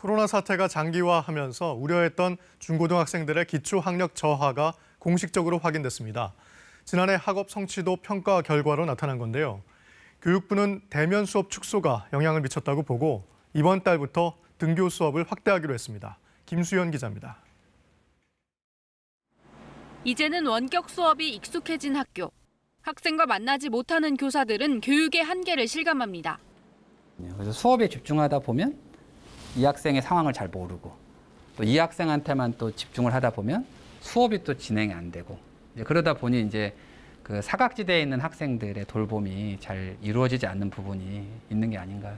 코로나 사태가 장기화하면서 우려했던 중고등학생들의 기초학력 저하가 공식적으로 확인됐습니다. 지난해 학업 성취도 평가 결과로 나타난 건데요. 교육부는 대면 수업 축소가 영향을 미쳤다고 보고 이번 달부터 등교 수업을 확대하기로 했습니다. 김수연 기자입니다. 이제는 원격 수업이 익숙해진 학교. 학생과 만나지 못하는 교사들은 교육의 한계를 실감합니다. 그래서 수업에 집중하다 보면 이 학생의 상황을 잘 모르고 또 이 학생한테만 또 집중을 하다 보면 수업이 또 진행이 안 되고 그러다 보니 이제 그 사각지대에 있는 학생들의 돌봄이 잘 이루어지지 않는 부분이 있는 게 아닌가.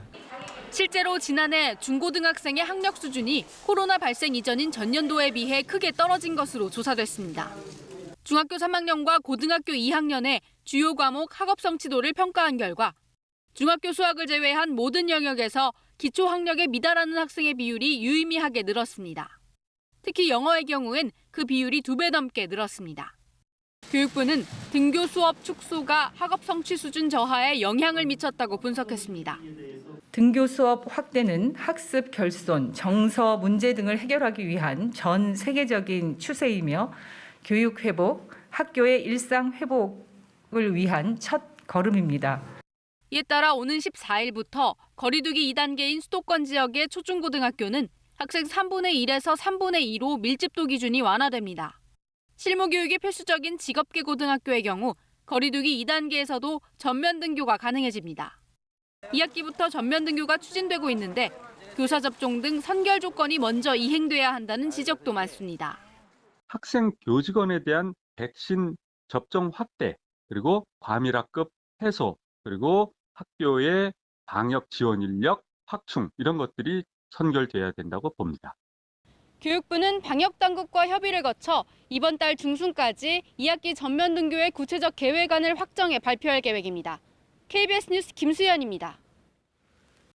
실제로 지난해 중고등학생의 학력 수준이 코로나 발생 이전인 전년도에 비해 크게 떨어진 것으로 조사됐습니다. 중학교 3학년과 고등학교 2학년의 주요 과목 학업 성취도를 평가한 결과 중학교 수학을 제외한 모든 영역에서 기초 학력에 미달하는 학생의 비율이 유의미하게 늘었습니다. 특히 영어의 경우엔 그 비율이 2배 넘게 늘었습니다. 교육부는 등교 수업 축소가 학업 성취 수준 저하에 영향을 미쳤다고 분석했습니다. 등교 수업 확대는 학습 결손, 정서 문제 등을 해결하기 위한 전 세계적인 추세이며 교육 회복, 학교의 일상 회복을 위한 첫 걸음입니다. 이에 따라 오는 14일부터 거리두기 2단계인 수도권 지역의 초중고등학교는 학생 3분의 1에서 3분의 2로 밀집도 기준이 완화됩니다. 실무교육이 필수적인 직업계 고등학교의 경우 거리두기 2단계에서도 전면 등교가 가능해집니다. 2학기부터 전면 등교가 추진되고 있는데 교사 접종 등 선결 조건이 먼저 이행돼야 한다는 지적도 많습니다. 학생 교직원에 대한 백신 접종 확대, 그리고 과밀학급 해소, 그리고 학교의 방역 지원 인력 확충 이런 것들이 선결돼야 된다고 봅니다. 교육부는 방역당국과 협의를 거쳐 이번 달 중순까지 2학기 전면 등교의 구체적 계획안을 확정해 발표할 계획입니다. KBS 뉴스 김수연입니다.